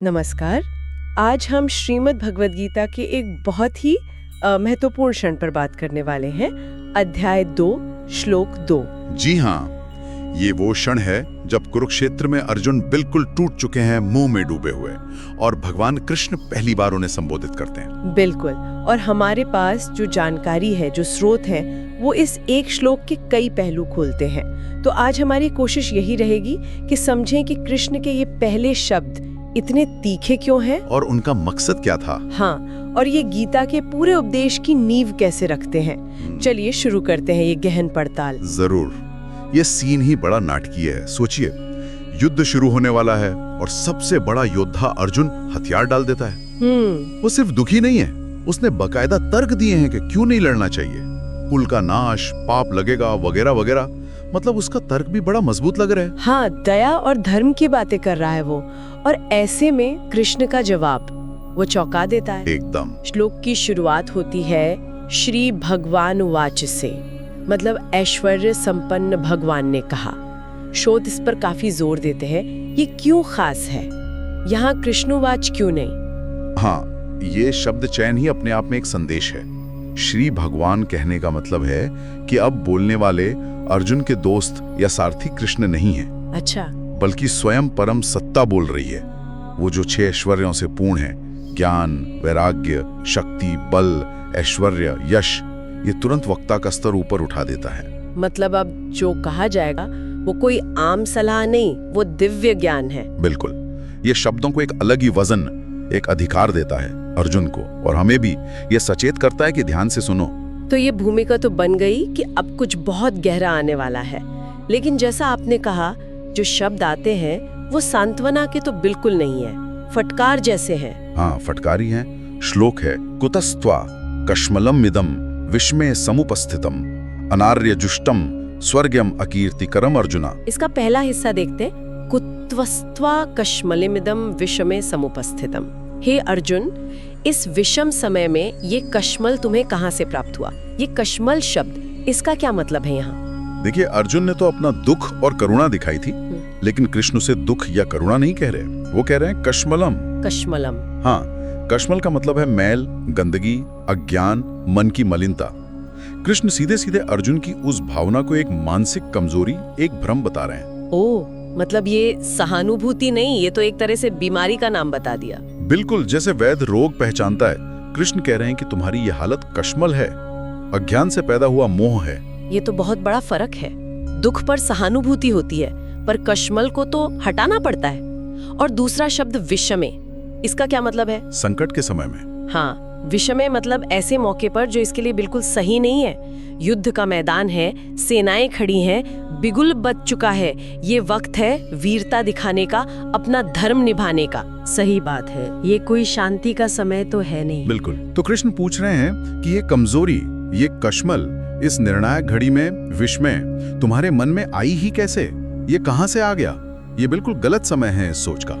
नमस्कार। आज हम श्रीमद् भगवद गीता के एक बहुत ही महत्वपूर्ण क्षण पर बात करने वाले हैं। अध्याय 2 श्लोक 2। जी हाँ, ये वो क्षण है जब कुरुक्षेत्र में अर्जुन बिल्कुल टूट चुके हैं, मुंह में डूबे हुए, और भगवान कृष्ण पहली बार उन्हें संबोधित करते हैं। बिल्कुल। और हमारे पास जो जानकारी है, जो स्रोत है, वो इस एक श्लोक के कई पहलू खोलते हैं। तो आज हमारी कोशिश यही रहेगी कि समझें कि कृष्ण के ये पहले शब्द इतने तीखे क्यों हैं और उनका मकसद क्या था। हाँ, और ये गीता के पूरे उपदेश की नींव कैसे रखते हैं। चलिए शुरू करते हैं ये गहन पड़ताल। जरूर। ये सीन ही बड़ा नाटकीय है। सोचिए, युद्ध शुरू होने वाला है और सबसे बड़ा योद्धा अर्जुन हथियार डाल देता है। वो सिर्फ दुखी नहीं है, उसने बकायदा तर्क दिए हैं कि क्यों नहीं लड़ना चाहिए, कुल का नाश, पाप लगेगा, वगैरह वगैरह। मतलब उसका तर्क भी बड़ा मजबूत लग रहा है। हाँ, दया और धर्म की बातें कर रहा है वो। और ऐसे में कृष्ण का जवाब वो चौंका देता है एकदम। श्लोक की शुरुआत होती है श्री भगवान उवाच से, मतलब ऐश्वर्य संपन्न भगवान ने कहा। शोध इस पर काफी जोर देते हैं, ये क्यों खास है, यहाँ कृष्णोवाच क्यों नहीं। हाँ, ये शब्द चयन ही अपने आप में एक संदेश है। श्री भगवान कहने का मतलब है कि अब बोलने वाले अर्जुन के दोस्त या सारथी कृष्ण नहीं है। अच्छा। बल्कि स्वयं परम सत्ता बोल रही है, वो जो 6 ऐश्वर्यों से पूर्ण है, ज्ञान, वैराग्य, शक्ति, बल, ऐश्वर्य, यश। ये तुरंत वक्ता का स्तर ऊपर उठा देता है। मतलब अब जो कहा जाएगा वो कोई आम सलाह नहीं, वो दिव्य ज्ञान है। बिल्कुल। ये शब्दों को एक अलग ही वजन, एक अधिकार देता है अर्जुन को, और हमें भी ये सचेत करता है कि ध्यान से सुनो। तो ये भूमिका तो बन गई कि अब कुछ बहुत गहरा आने वाला है। लेकिन जैसा आपने कहा, जो शब्द आते हैं वो सांत्वना के तो बिल्कुल नहीं है, फटकार जैसे हैं। हाँ, फटकारी हैं। श्लोक है, कुतस्त्वा कश्मलम इदम विस्मय समुपस्थितम अनार्य जुष्टम स्वर्गम अकीर्तिकरम अर्जुना। इसका पहला हिस्सा देखते हैं। कुत्वस्त्वा कश्मलमिदम विषमे समुपस्थितम। हे अर्जुन, इस विषम समय में ये कश्मल तुम्हें कहाँ से प्राप्त हुआ। ये कश्मल शब्द, इसका क्या मतलब है यहाँ। देखिए, अर्जुन ने तो अपना दुख और करुणा दिखाई थी, लेकिन कृष्ण उसे दुख या करुणा नहीं कह रहे, वो कह रहे हैं कश्मलम। कश्मलम। हाँ, कश्मल का मतलब है मैल, गंदगी, अज्ञान, मन की मलिनता। कृष्ण सीधे सीधे अर्जुन की उस भावना को एक मानसिक कमजोरी, एक भ्रम बता रहे हैं। ओह, मतलब ये सहानुभूति नहीं, ये तो एक तरह से बीमारी का नाम बता दिया। बिल्कुल, जैसे वैद्य रोग पहचानता है, कृष्ण कह रहे हैं कि तुम्हारी ये हालत कश्मल है, अज्ञान से पैदा हुआ मोह है। ये तो बहुत बड़ा फर्क है। दुख पर सहानुभूति होती है, पर कश्मल को तो हटाना पड़ता है। और दूसरा शब्द विषमे, इसका क्या मतलब है। संकट के समय में। हाँ, विषमे मतलब ऐसे मौके पर जो इसके लिए बिल्कुल सही नहीं है। युद्ध का मैदान है, सेनाएं खड़ी हैं, बिगुल बच चुका है, ये वक्त है वीरता दिखाने का, अपना धर्म निभाने का। सही बात है, ये कोई शांति का समय तो है नहीं। बिल्कुल। तो कृष्ण पूछ रहे हैं कि ये कमजोरी, ये कश्मल इस निर्णायक घड़ी में विस्मय तुम्हारे मन में आई ही कैसे, ये कहां से आ गया। ये बिल्कुल गलत समय है इस सोच का।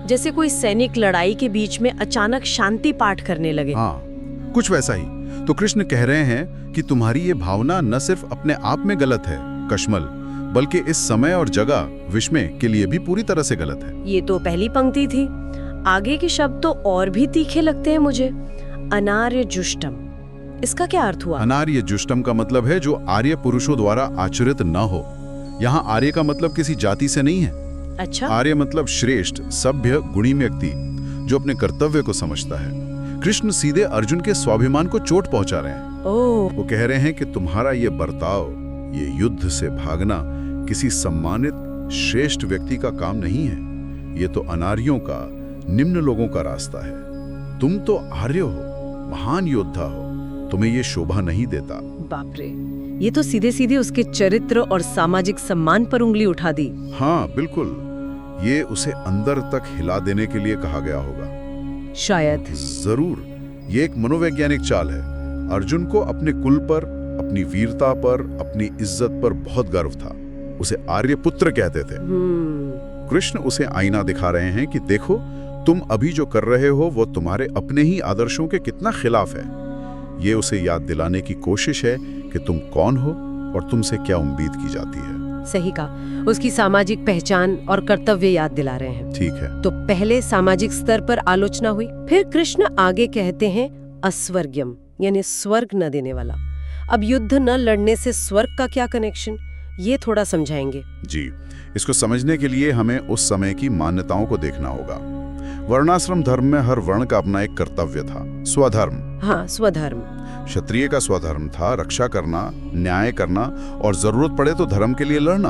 जैसे कोई सैनिक लड़ाई के बीच में अचानक शांति पाठ करने लगे। हाँ, कुछ वैसा ही। तो कृष्ण कह रहे हैं कि तुम्हारी ये भावना न सिर्फ अपने आप में गलत है, कश्मल, बल्कि इस समय और जगह विस्मय के लिए भी पूरी तरह से गलत है। ये तो पहली पंक्ति थी। आगे के शब्द तो और भी तीखे लगते हैं मुझे। अनार्य जुष्टम, इसका क्या अर्थ हुआ। अनार्य जुष्टम का मतलब है जो आर्य पुरुषों द्वारा आचरित न हो। यहाँ आर्य का मतलब किसी जाति से नहीं है। अच्छा। आर्य मतलब श्रेष्ठ, सभ्य, गुणी व्यक्ति जो अपने कर्तव्य को समझता है। कृष्ण सीधे अर्जुन के स्वाभिमान को चोट पहुंचा रहे हैं। वो कह रहे हैं कि तुम्हारा ये बर्ताव, ये युद्ध से भागना किसी सम्मानित श्रेष्ठ व्यक्ति का काम नहीं है। ये तो अनार्यों का, निम्न लोगों का रास्ता है। तुम तो आर्य हो, महान योद्धा हो, तुम्हें ये शोभा नहीं देता। बाप रे, ये तो सीधे सीधे उसके चरित्र और सामाजिक सम्मान पर उंगली उठा दी। हाँ बिल्कुल, ये उसे अंदर तक हिला देने के लिए कहा गया होगा। शायद। जरूर, ये एक मनोवैज्ञानिक चाल है। अर्जुन को अपने कुल पर, अपनी वीरता पर, अपनी इज्जत पर बहुत गर्व था। उसे आर्यपुत्र कहते थे। कृष्ण उसे आईना दिखा रहे हैं कि देखो, तुम अभी जो कर रहे हो वो तुम्हारे अपने ही आदर्शों के कितना खिलाफ है। ये उसे याद दिलाने की कोशिश है कि तुम कौन हो और तुमसे क्या उम्मीद की जाती है। सही कहा। उसकी सामाजिक पहचान और कर्तव्य याद दिला रहे हैं। ठीक है। तो पहले सामाजिक स्तर पर आलोचना हुई, फिर कृष्ण आगे कहते हैं अस्वर्ग्यम, यानी स्वर्ग न देने वाला। अब युद्ध न लड़ने से स्वर्ग का क्या कनेक्शन, ये थोड़ा समझाएंगे। जी, इसको समझने के लिए हमें उस समय की मान्यताओं को देखना होगा। वर्णाश्रम धर्म में हर वर्ण का अपना एक कर्तव्य था, स्वधर्म। हाँ, स्वधर्म। क्षत्रिय का स्वधर्म था रक्षा करना, न्याय करना और जरूरत पड़े तो धर्म के लिए लड़ना।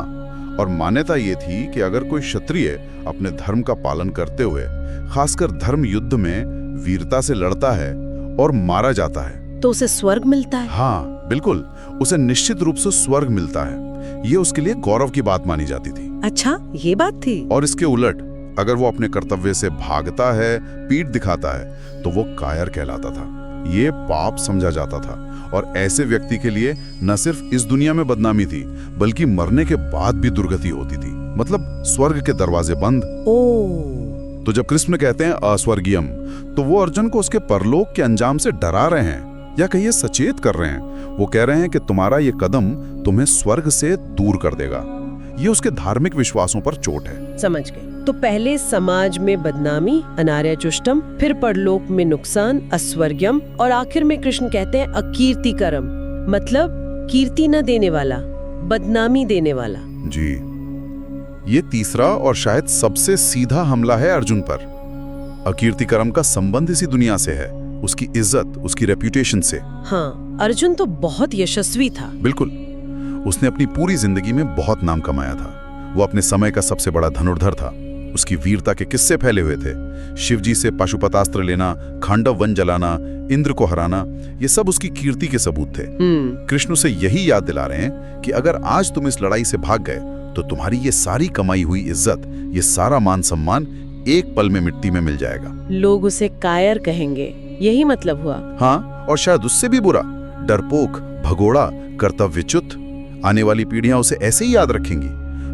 और मान्यता ये थी कि अगर कोई क्षत्रिय अपने धर्म का पालन करते हुए, खासकर धर्म युद्ध में वीरता से लड़ता है और मारा जाता है, तो उसे स्वर्ग मिलता है। हाँ बिल्कुल, उसे निश्चित रूप से स्वर्ग मिलता है। ये उसके लिए गौरव की बात मानी जाती थी। अच्छा, ये बात थी। और इसके उलट अगर वो अपने कर्तव्य से भागता है, पीठ दिखाता है, तो वो कायर कहलाता था। ये पाप समझा जाता था और ऐसे व्यक्ति के लिए न सिर्फ इस दुनिया में बदनामी थी, बल्कि मरने के बाद भी दुर्गति होती थी, मतलब स्वर्ग के दरवाजे बंद। तो जब कृष्ण कहते हैं अस्वर्गीयम, तो वो अर्जुन को उसके परलोक के अंजाम से डरा रहे हैं या कहिए सचेत कर रहे हैं। वो कह रहे हैं कि तुम्हारा ये कदम तुम्हें स्वर्ग से दूर कर देगा। ये उसके धार्मिक विश्वासों पर चोट है। समझ गए। तो पहले समाज में बदनामी, अनार्यजुष्टम, फिर परलोक में नुकसान, अस्वर्ग्यम, और आखिर में कृष्ण कहते हैं अकीर्तिकरम, मतलब कीर्ति न देने वाला, बदनामी देने वाला। जी, ये तीसरा और शायद सबसे सीधा हमला है अर्जुन पर। अकीर्तिकरम का संबंध इसी दुनिया से है, उसकी इज्जत, उसकी रेप्यूटेशन से। हाँ, अर्जुन तो बहुत यशस्वी था। बिल्कुल, उसने अपनी पूरी जिंदगी में बहुत नाम कमाया था। वो अपने समय का सबसे बड़ा धनुर्धर था। उसकी वीरता के किस्से फैले हुए थे। शिवजी से पाशुपतास्त्र लेना, खांडव वन जलाना, इंद्र को हराना, ये सब उसकी कीर्ति के सबूत थे। कृष्ण से यही याद दिला रहे हैं कि अगर आज तुम इस लड़ाई से भाग गए, तो तुम्हारी ये सारी कमाई हुई इज्जत, ये सारा मान सम्मान एक पल में मिट्टी में मिल जाएगा। लोग उसे कायर कहेंगे, यही मतलब हुआ। हाँ, और शायद उससे भी बुरा, डरपोक, भगोड़ा, कर्तव्यच्युत। आने वाली पीढ़ियां उसे ऐसे ही याद रखेंगी।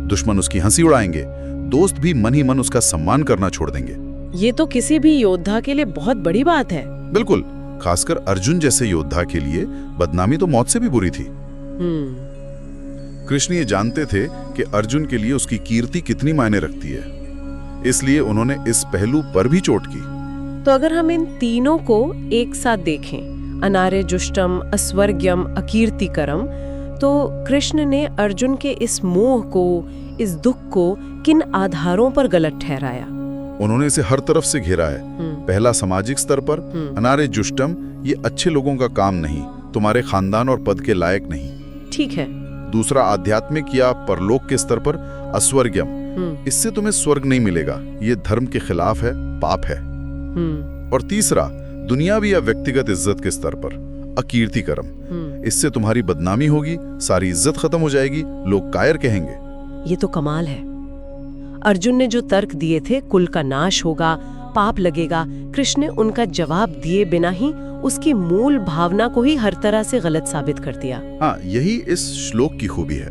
दुश्मन उसकी हंसी उड़ाएंगे, दोस्त भी मन ही मन उसका सम्मान करना छोड़ देंगे। ये तो किसी भी योद्धा के लिए बहुत बड़ी बात है। बिल्कुल, खासकर अर्जुन जैसे योद्धा के लिए बदनामी तो मौत से भी बुरी थी। कृष्ण ये जानते थे कि अर्जुन के लिए उसकी कीर्ति कितनी मायने रखती है, इसलिए उन्होंने इस पहलू पर भी चोट की। तो अगर हम इन तीनों को एक साथ देखें, अनार्यजुष्टम, अस्वर्ग्यम, अकीर्तिकरम, तो कृष्ण ने अर्जुन के इस मोह को, इस दुख को किन आधारों पर गलत ठहराया? उन्होंने इसे हर तरफ से घेरा है। पहला, सामाजिक स्तर पर, अनार्यजुष्टम, ये अच्छे लोगों का काम नहीं, तुम्हारे खानदान और पद के लायक नहीं। ठीक है। दूसरा, आध्यात्मिक या परलोक के स्तर पर, अस्वर्ग्यम, इससे तुम्हें स्वर्ग नहीं मिलेगा, ये धर्म के खिलाफ है, पाप है। और तीसरा, दुनियावी या व्यक्तिगत इज्जत के स्तर पर, अकीर्तिकरम, इससे तुम्हारी बदनामी होगी, सारी इज्जत खत्म हो जाएगी, लोग कायर कहेंगे। ये तो कमाल है। अर्जुन ने जो तर्क दिए थे, कुल का नाश होगा, पाप लगेगा, कृष्ण ने उनका जवाब दिए बिना ही उसकी मूल भावना को ही हर तरह से गलत साबित कर दिया। हाँ, यही इस श्लोक की खूबी है।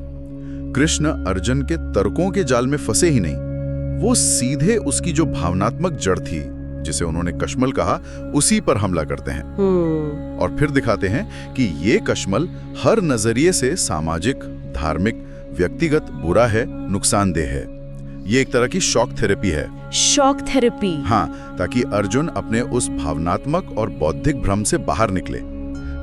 कृष्ण अर्जुन के तर्कों के जाल में फंसे ही नहीं, वो सीधे उसकी जो भावनात्मक जड़ थी, जिसे उन्होंने कश्मल कहा, उसी पर हमला करते हैं। और फिर दिखाते हैं कि ये कश्मल हर नजरिए से सामाजिक, धार्मिक, व्यक्तिगत बुरा है, नुकसानदेह है। ये एक तरह की शॉक थेरेपी है। Shock therapy? हाँ, ताकि अर्जुन अपने उस भावनात्मक और बौद्धिक भ्रम से बाहर निकले,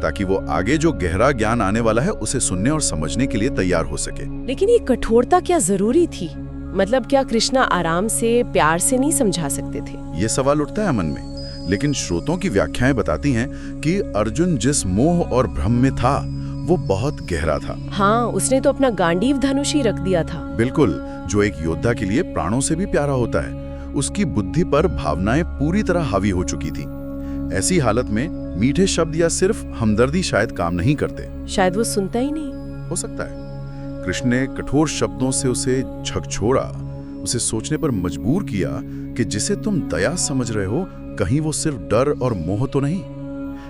ताकि वो आगे जो गहरा ज्ञान आने वाला है उसे सुनने और समझने के लिए तैयार हो सके। लेकिन ये कठोरता क्या जरूरी थी? मतलब क्या कृष्णा आराम से, प्यार से नहीं समझा सकते थे? ये सवाल उठता है मन में, लेकिन श्रोतों की व्याख्याएं बताती हैं कि अर्जुन जिस मोह और भ्रम में था, वो बहुत गहरा था। हाँ, उसने तो अपना गांडीव धनुष ही रख दिया था। बिल्कुल, जो एक योद्धा के लिए प्राणों से भी प्यारा होता है। उसकी बुद्धि पर भावनाएं पूरी तरह हावी हो चुकी थी। ऐसी हालत में मीठे शब्द या सिर्फ हमदर्दी शायद काम नहीं करते। शायद वो सुनता ही नहीं। हो सकता है कृष्ण ने कठोर शब्दों से उसे झकझोरा, उसे सोचने पर मजबूर किया कि जिसे तुम दया समझ रहे हो, कहीं वो सिर्फ डर और मोह तो नहीं।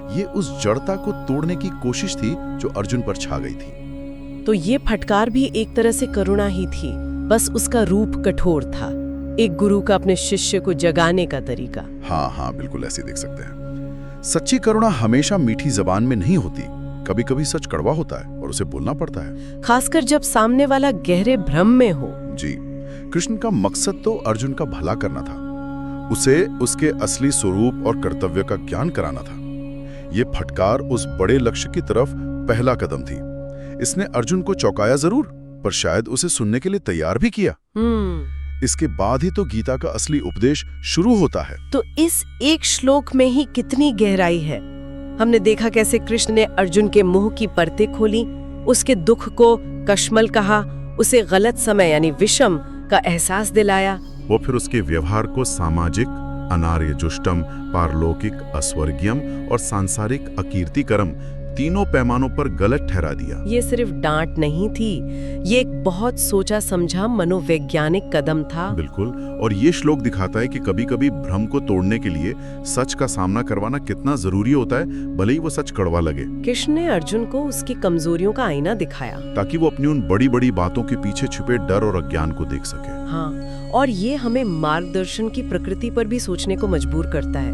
ये उस जड़ता को तोड़ने की कोशिश थी जो अर्जुन पर छा गई थी। तो ये फटकार भी एक तरह से करुणा ही थी, बस उसका रूप कठोर था, एक गुरु का अपने शिष्य को जगाने का तरीका। हाँ, बिल्कुल ऐसे देख सकते हैं। सच्ची करुणा हमेशा मीठी जबान में नहीं होती, कभी कभी सच कड़वा होता है और उसे बोलना पड़ता है। खासकर जब सामने वाला गहरे भ्रम में हो। जी, कृष्ण का मकसद तो अर्जुन का भला करना था, उसे उसके असली स्वरूप और कर्तव्य का ज्ञान कराना था। ये फटकार उस बड़े लक्ष्य की तरफ पहला कदम थी। इसने अर्जुन को चौंकाया जरूर, पर शायद उसे सुनने के लिए तैयार भी किया। इसके बाद ही तो गीता का असली उपदेश शुरू होता है। तो इस एक श्लोक में ही कितनी गहराई है। हमने देखा कैसे कृष्ण ने अर्जुन के मुंह की परतें खोली, उसके दुख को कश्मल कहा, उसे गलत समय यानी विषम का एहसास दिलाया। वो फिर उसके व्यवहार को सामाजिक, अनार्य जुष्टम, पारलौकिक अस्वर्गीयम और सांसारिक अकीर्तिकरम तीनों पैमानों पर गलत ठहरा दिया। ये सिर्फ डांट नहीं थी, ये एक बहुत सोचा समझा मनोवैज्ञानिक कदम था। बिल्कुल, और ये श्लोक दिखाता है कि कभी-कभी भ्रम को तोड़ने के लिए सच का सामना करवाना कितना जरूरी होता है, भले ही वो सच कड़वा लगे। कृष्ण ने अर्जुन को उसकी कमजोरियों का आईना दिखाया, ताकि वो अपनी उन बड़ी-बड़ी बातों के पीछे छुपे डर और अज्ञान को देख सके। हाँ, और ये हमें मार्गदर्शन की प्रकृति पर भी सोचने को मजबूर करता है।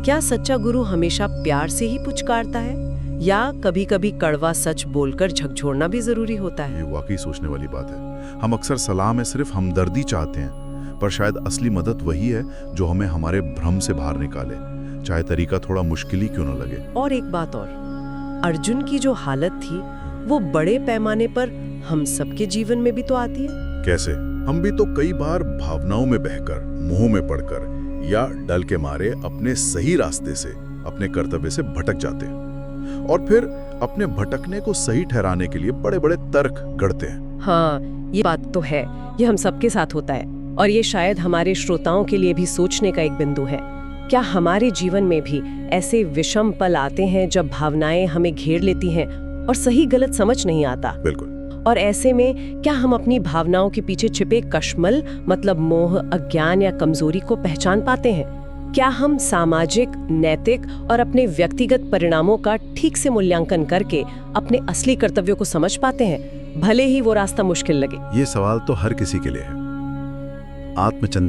क्या सच्चा गुरु हमेशा प्यार से ही पुचकारता है, या कभी-कभी कड़वा सच बोलकर झकझोरना भी जरूरी होता है? ये वाकई सोचने वाली बात है। हम अक्सर सलाह में सिर्फ हमदर्दी चाहते हैं, पर शायद असली मदद वही है जो हमें हमारे भ्रम से बाहर निकाले, चाहे तरीका थोड़ा मुश्किल ही क्यों न लगे। और एक बात और, अर्जुन की जो हालत थी वो बड़े पैमाने पर हम सबके जीवन में भी तो आती है। कैसे? हम भी तो कई बार भावनाओं में बहकर, मोह में पड़कर या डर के मारे अपने सही रास्ते से, अपने कर्तव्य से भटक जाते हैं, और फिर अपने भटकने को सही ठहराने के लिए बड़े बड़े तर्क गढ़ते हैं। हाँ, ये बात तो है, ये हम सबके साथ होता है, और ये शायद हमारे श्रोताओं के लिए भी सोचने का एक बिंदु है। क्या हमारे जीवन में भी ऐसे विषम पल आते हैं जब भावनाएं हमें घेर लेती हैं और सही गलत समझ नहीं आता? बिल्कुल। और ऐसे में क्या हम अपनी भावनाओं के पीछे छिपे कश्मल, मतलब मोह, अज्ञान या कमजोरी को पहचान पाते हैं? क्या हम सामाजिक, नैतिक और अपने व्यक्तिगत परिणामों का ठीक से मूल्यांकन करके अपने असली कर्तव्यों को समझ पाते हैं, भले ही वो रास्ता मुश्किल लगे? ये सवाल तो हर किसी के लिए है। आत्मचिंतन